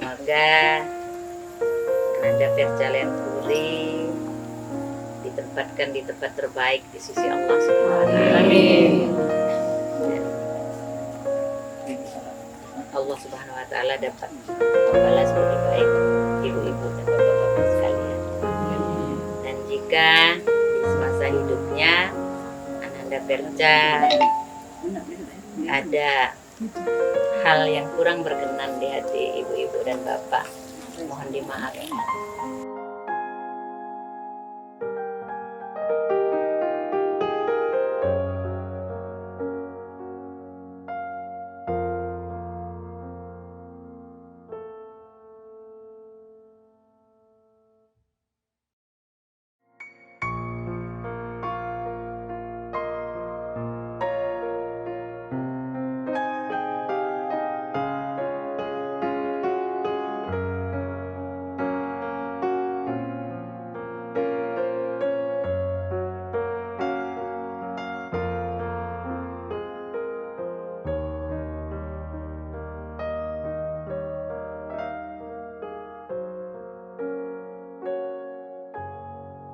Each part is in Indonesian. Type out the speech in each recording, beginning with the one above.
Semoga Ananda Perjalanan Puri ditempatkan di tempat terbaik di sisi Allah Subhanahu wa Ta'ala. Amin. Dan Allah Subhanahu wa Ta'ala dapat membalas budi baik ibu-ibu dan bapak-bapak sekalian. Dan jika di semasa hidupnya Ananda Perca ada hal yang kurang berkenan di hati ibu-ibu dan bapak, mohon dimaafkan.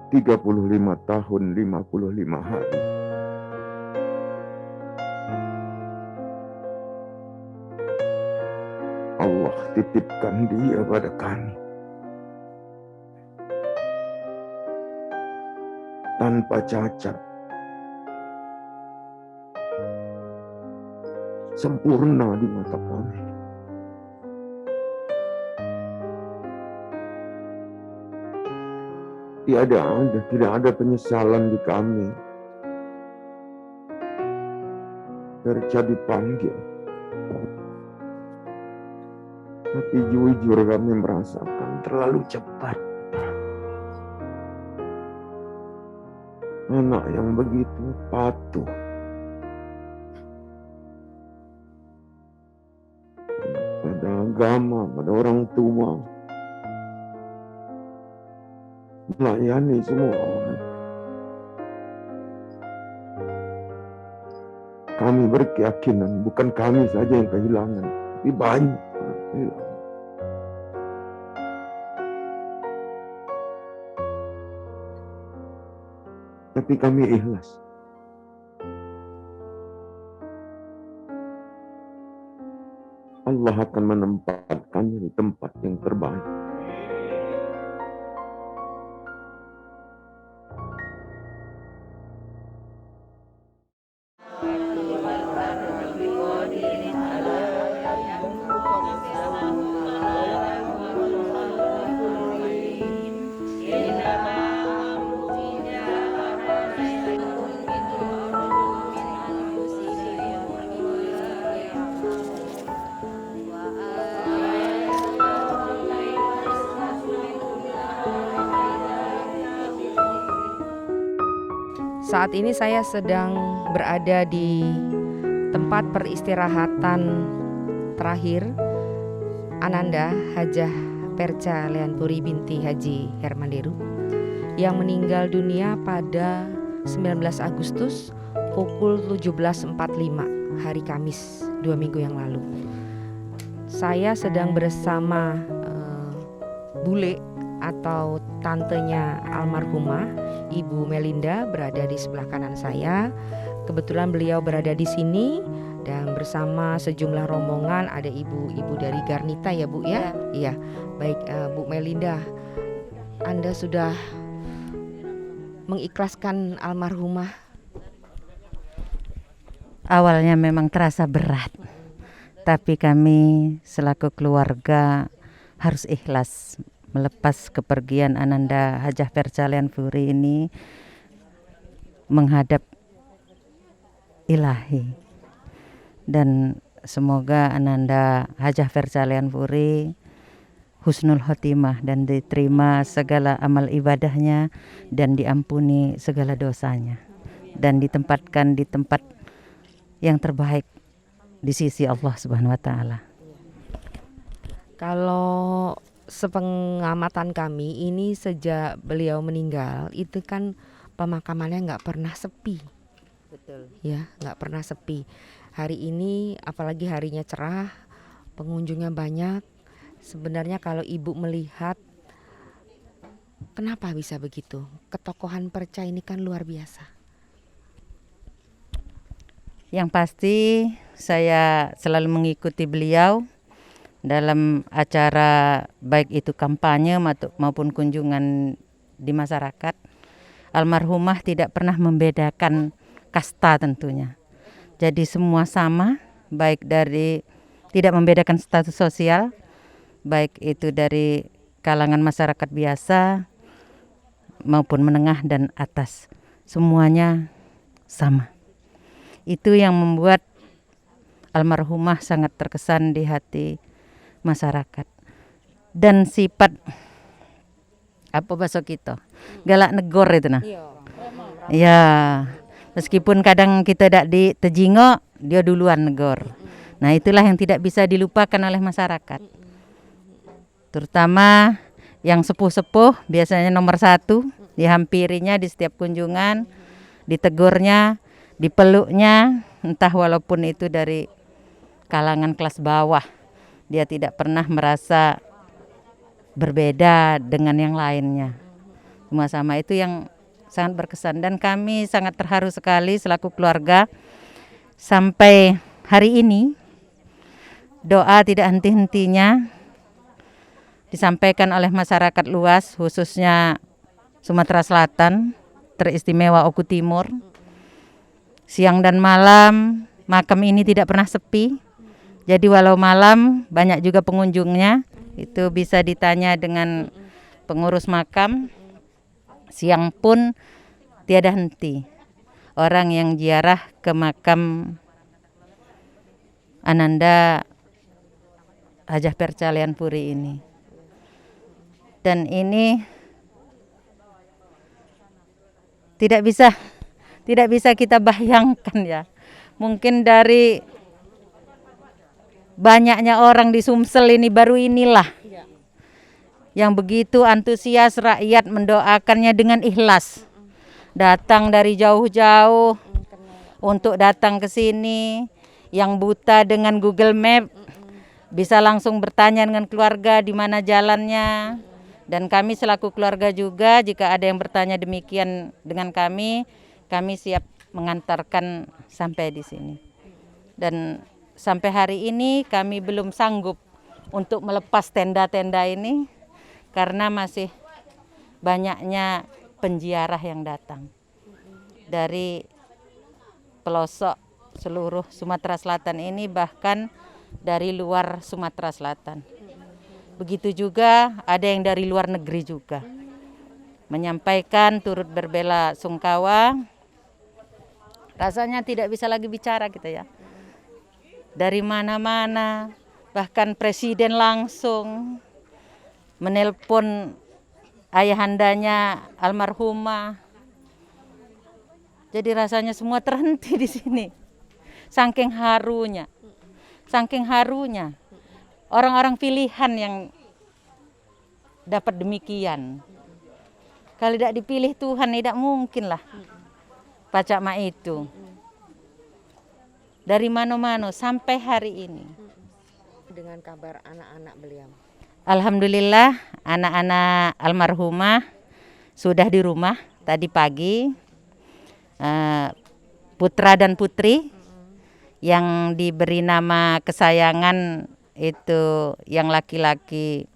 Tiga 35 tahun 55 hari. Allah titipkan dia pada kami. Tanpa cacat. Sempurna di mata kami. Tidak ada penyesalan di kami. Perca dipanggil. Tapi jujur kami merasakan terlalu cepat. Anak yang begitu patuh. Pada agama, pada orang tua. Melayani semua orang. Kami berkeyakinan bukan kami saja yang kehilangan, tapi banyak orang kehilangan. Tapi kami ikhlas. Allah akan menempatkannya di tempat yang terbaik. Saat ini saya sedang berada di tempat peristirahatan terakhir Ananda Hajah Perca Leanpuri binti Haji Hermanderu yang meninggal dunia pada 19 Agustus pukul 17.45 hari Kamis 2 minggu yang lalu. Saya sedang bersama Bule atau tantenya almarhumah Ibu Melinda berada di sebelah kanan saya. Kebetulan beliau berada di sini dan bersama sejumlah rombongan ada ibu-ibu dari Garnita ya Bu ya? Iya. Baik Bu Melinda, Anda sudah mengikhlaskan almarhumah? Awalnya memang terasa berat, tapi kami selaku keluarga harus ikhlas melepas kepergian Ananda Hajah Perca Leanpuri ini menghadap ilahi. Dan semoga Ananda Hajah Perca Leanpuri husnul khotimah dan diterima segala amal ibadahnya dan diampuni segala dosanya dan ditempatkan di tempat yang terbaik di sisi Allah Subhanahu wa Ta'ala. Kalau sepengamatan kami ini sejak beliau meninggal itu kan pemakamannya nggak pernah sepi. Betul. Ya, nggak pernah sepi. Hari ini apalagi harinya cerah, pengunjungnya banyak Sebenarnya kalau Ibu melihat, kenapa bisa begitu? Ketokohan Perca ini kan luar biasa. Yang pasti saya selalu mengikuti beliau dalam acara baik itu kampanye maupun kunjungan di masyarakat. Almarhumah tidak pernah membedakan kasta tentunya. Jadi semua sama, baik dari tidak membedakan status sosial, baik itu dari kalangan masyarakat biasa maupun menengah dan atas. Semuanya sama. Itu yang membuat almarhumah sangat terkesan di hati masyarakat. Dan sifat apa bahasa kita? Galak negor itu nah. Ya, meskipun kadang kita tidak ditejingok, dia duluan negor. Nah, itulah yang tidak bisa dilupakan oleh masyarakat. Terutama yang sepuh-sepuh, biasanya nomor 1, dihampirinya di setiap kunjungan, ditegurnya, dipeluknya, entah walaupun itu dari kalangan kelas bawah. Dia tidak pernah merasa berbeda dengan yang lainnya. Semua sama, itu yang sangat berkesan. Dan kami sangat terharu sekali selaku keluarga. Sampai hari ini doa tidak henti-hentinya disampaikan oleh masyarakat luas, khususnya Sumatera Selatan, teristimewa Oku Timur. Siang dan malam makam ini tidak pernah sepi. Jadi walau malam banyak juga pengunjungnya. Itu bisa ditanya dengan pengurus makam. Siang pun tiada henti orang yang ziarah ke makam Ananda Hajah Perca Lean Puri ini. Dan ini tidak bisa kita bayangkan ya. Mungkin dari banyaknya orang di Sumsel ini baru inilah yang begitu antusias rakyat mendoakannya dengan ikhlas. Datang dari jauh-jauh untuk datang ke sini. Yang buta dengan Google Map bisa langsung bertanya dengan keluarga di mana jalannya. Dan kami selaku keluarga juga, jika ada yang bertanya demikian dengan kami siap mengantarkan sampai di sini. Dan sampai hari ini kami belum sanggup untuk melepas tenda-tenda ini karena masih banyaknya penziarah yang datang dari pelosok seluruh Sumatera Selatan ini, bahkan dari luar Sumatera Selatan. Begitu juga ada yang dari luar negeri juga menyampaikan turut berbela sungkawa. Rasanya tidak bisa lagi bicara kita ya. Dari mana-mana, bahkan presiden langsung menelpon ayahandanya almarhumah. Jadi rasanya semua terhenti di sini. Saking harunya. Orang-orang pilihan yang dapat demikian. Kalau tidak dipilih Tuhan, tidak mungkin lah Pacak Ma itu. Dari mana-mana sampai hari ini. Dengan kabar anak-anak beliau. Alhamdulillah anak-anak almarhumah sudah di rumah tadi pagi. Putra dan putri yang diberi nama kesayangan itu yang laki-laki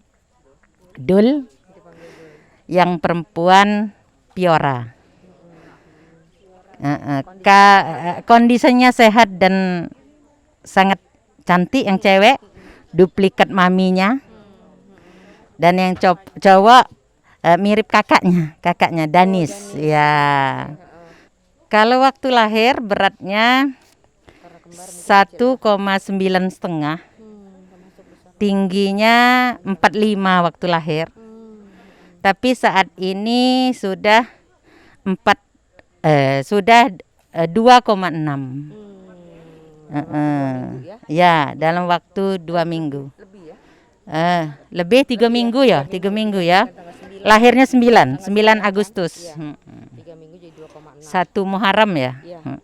Dul, yang perempuan Piora. Kondisinya sehat dan sangat cantik yang cewek, duplikat maminya. Dan yang cowok mirip kakaknya Danis ya. Kalau waktu lahir beratnya 1,9 setengah, tingginya 45 waktu lahir. Tapi saat ini sudah 2,6. Ya, dalam waktu 2 minggu. Lebih 3 minggu ya, 3 minggu ya. Lahirnya 9 Agustus. 3 minggu jadi 2,6. 1 Muharram ya. Iya, 1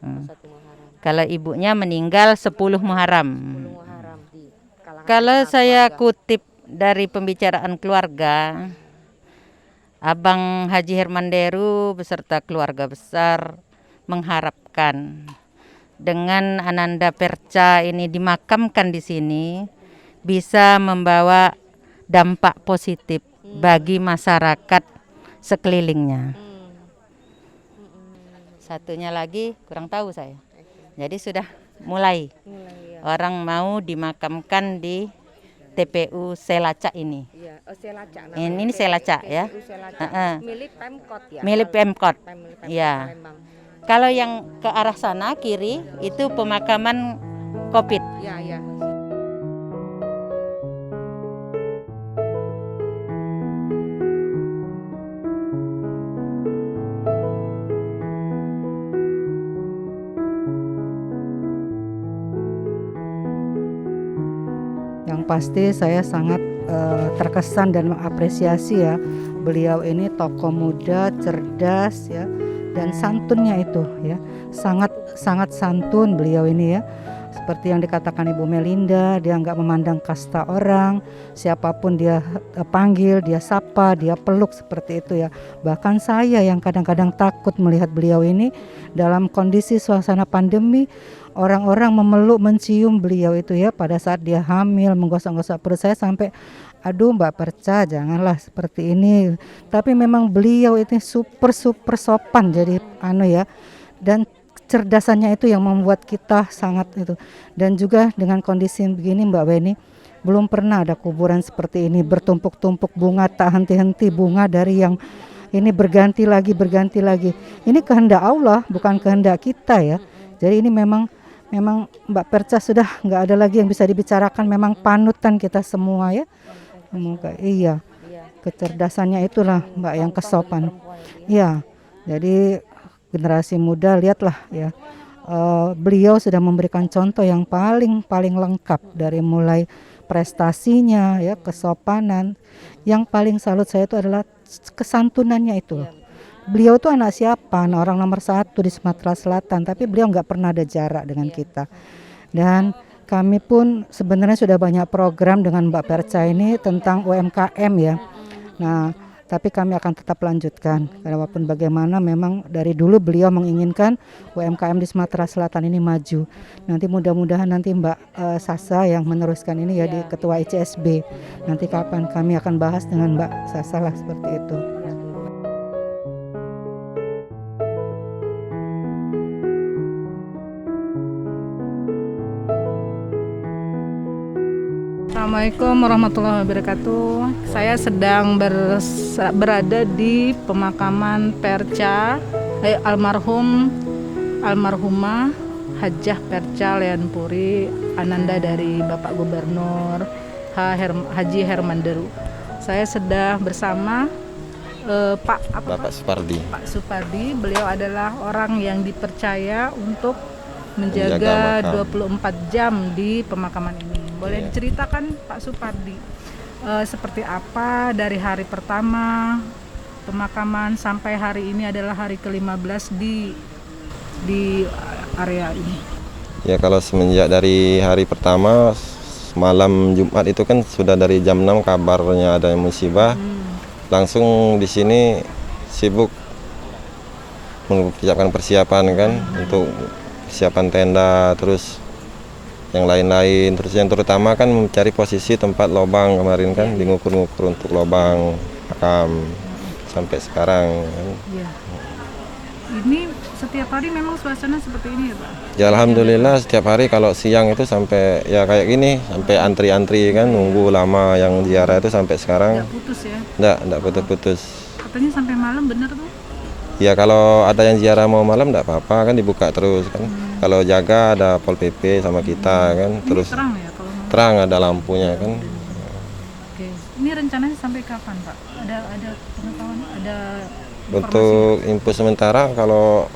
Muharram. Kalau ibunya meninggal 10 Muharram. 10 Muharram di kalangan Kalau saya keluarga. kutip dari pembicaraan keluarga, Abang Haji Hermanderu beserta keluarga besar mengharapkan dengan Ananda Perca ini dimakamkan di sini bisa membawa dampak positif bagi masyarakat sekelilingnya. Satunya lagi kurang tahu saya. Jadi sudah mulai orang mau dimakamkan di TPU Selacak ini. Iya, Selacak Ini Selacak ya. Milik Pemkot ya. Milik Pemkot. Pemkot Ya. Palembang. Kalau yang ke arah sana kiri itu pemakaman Covid. Ya, ya. Yang pasti saya sangat terkesan dan mengapresiasi ya, beliau ini tokoh muda, cerdas ya, dan santunnya itu ya, sangat santun beliau ini ya. Seperti yang dikatakan Ibu Melinda, dia nggak memandang kasta orang, siapapun dia panggil, dia sapa, dia peluk seperti itu ya. Bahkan saya yang kadang-kadang takut melihat beliau ini dalam kondisi suasana pandemi, orang-orang memeluk, mencium beliau itu ya pada saat dia hamil, menggosok-gosok perut saya sampai, aduh Mbak Perca janganlah seperti ini. Tapi memang beliau itu super sopan jadi ya, dan cerdasannya itu yang membuat kita sangat itu. Dan juga dengan kondisi begini Mbak Weni, belum pernah ada kuburan seperti ini, bertumpuk-tumpuk bunga tak henti-henti, bunga dari yang ini berganti lagi. Ini kehendak Allah, bukan kehendak kita ya. Jadi ini memang Mbak Perca sudah nggak ada lagi yang bisa dibicarakan, memang panutan kita semua ya. Semoga iya. Kecerdasannya itulah Mbak yang kesopan. Iya. Jadi generasi muda lihatlah ya. Beliau sudah memberikan contoh yang paling lengkap dari mulai prestasinya ya, kesopanan. Yang paling salut saya itu adalah kesantunannya itu. Beliau itu anak siapa? Orang nomor 1 di Sumatera Selatan, tapi beliau nggak pernah ada jarak dengan kita. Dan kami pun sebenarnya sudah banyak program dengan Mbak Perca ini tentang UMKM ya. Nah, tapi kami akan tetap lanjutkan. Karena walaupun bagaimana memang dari dulu beliau menginginkan UMKM di Sumatera Selatan ini maju. Nanti mudah-mudahan nanti Mbak Sasa yang meneruskan ini ya di Ketua ICSB. Nanti kapan kami akan bahas dengan Mbak Sasa lah seperti itu. Assalamualaikum warahmatullahi wabarakatuh. Saya sedang berada di pemakaman Perca almarhumah Hajah Perca Leanpuri, Ananda dari Bapak Gubernur Haji Hermanderu. Saya sedang bersama Bapak Supardi. Pak Supardi, beliau adalah orang yang dipercaya untuk menjaga 24 jam di pemakaman ini. Boleh diceritakan Pak Supardi seperti apa dari hari pertama pemakaman sampai hari ini adalah hari ke-15 di area ini? Ya, kalau semenjak dari hari pertama malam Jumat itu kan sudah dari jam 6 kabarnya ada musibah. Langsung di sini sibuk menyiapkan persiapan kan untuk persiapan tenda, terus yang lain-lain, terus yang terutama kan mencari posisi tempat lubang kemarin kan, ngukur-ngukur untuk lubang makam sampai sekarang kan. Ya. Ini setiap hari memang suasana seperti ini ya Pak? Ya alhamdulillah setiap hari kalau siang itu sampai ya kayak gini, sampai antri-antri kan, nunggu lama yang ziarah itu sampai sekarang. Nggak putus ya? Nggak putus-putus. Katanya sampai malam, bener tuh? Ya kalau ada yang ziarah mau malam nggak apa-apa kan, dibuka terus kan. Kalau jaga ada Pol PP sama kita kan. Terus ini terang ya kalau malam? Terang, ada lampunya kan. Oke. Ini rencananya sampai kapan Pak? Ada pengetahuan, ada informasi? Untuk info sementara kalau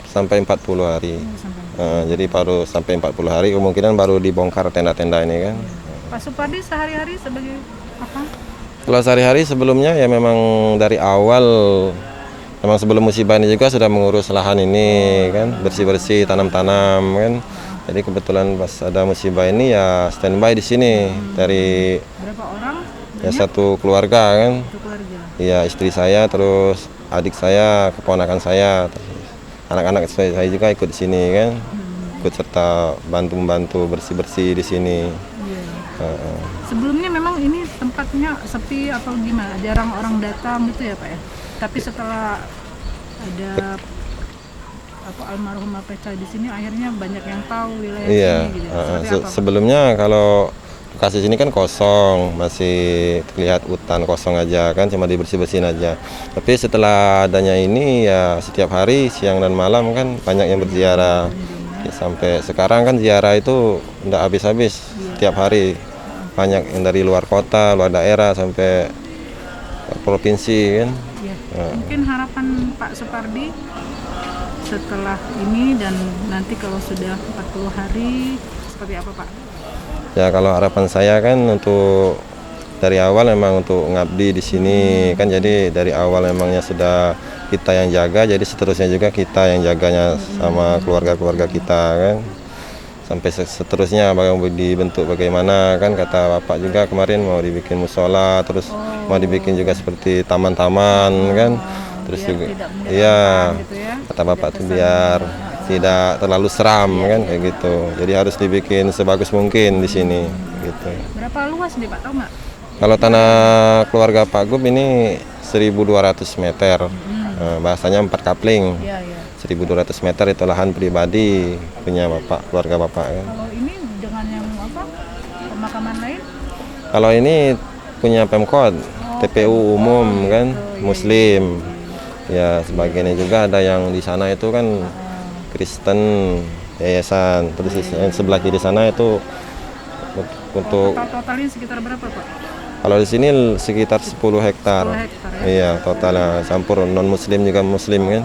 sampai 40 hari. Jadi baru sampai 40 hari kemungkinan baru dibongkar tenda-tenda ini kan. Pak Supardi sehari-hari sebagai apa? Kalau sehari-hari sebelumnya ya memang dari awal, memang sebelum musibah ini juga sudah mengurus lahan ini kan, bersih-bersih, tanam-tanam kan. Jadi kebetulan pas ada musibah ini ya standby di sini dari Berapa orang? ya satu keluarga kan. Satu keluarga. Iya, istri saya, terus adik saya, keponakan saya, terus anak-anak saya juga ikut di sini kan. Ikut serta bantu-bantu bersih-bersih di sini. Iya. Heeh. Sebelumnya memang ini tempatnya sepi atau gimana? Jarang orang datang gitu ya Pak ya? Tapi setelah ada almarhum Perca di sini akhirnya banyak yang tahu wilayah Iya, sini gitu. Seperti apa, Pak? sebelumnya kalau lokasi sini kan kosong, masih terlihat hutan kosong aja kan, cuma dibersih-bersihin aja. Tapi setelah adanya ini ya setiap hari siang dan malam kan banyak yang berziarah. Ya, sampai sekarang kan ziarah itu nggak habis-habis setiap hari. Banyak yang dari luar kota, luar daerah sampai provinsi kan. Iya. Mungkin harapan Pak Supardi setelah ini dan nanti kalau sudah 40 hari seperti apa Pak? Ya kalau harapan saya kan untuk dari awal memang untuk ngabdi di sini kan, jadi dari awal memangnya sudah kita yang jaga, jadi seterusnya juga kita yang jaganya sama keluarga-keluarga kita kan. Sampai seterusnya dibentuk bagaimana kan, kata Bapak juga kemarin mau dibikin musola, terus mau dibikin juga seperti taman-taman kan. Terus juga iya, gitu ya. kata Bapak tuh biar tidak terlalu seram kan kayak gitu. Jadi harus dibikin sebagus mungkin di sini gitu. Berapa luas nih Pak, tahu nggak? Kalau tanah keluarga Pak Gub ini 1.200 meter. Bahasanya 4 kapling. Iya, iya. 1.200 meter itu lahan pribadi punya Bapak, keluarga Bapak kan. Kalau ini dengan yang apa? Pemakaman lain? Kalau ini punya Pemkot, TPU umum kan, Muslim. Ya sebagiannya juga ada yang di sana itu kan Kristen, yayasan. Terus yang sebelah kiri sana itu untuk Totalnya sekitar berapa Pak? kalau di sini sekitar 10 hektar. 10 hektar ya? Iya, totalnya campur non Muslim juga Muslim kan.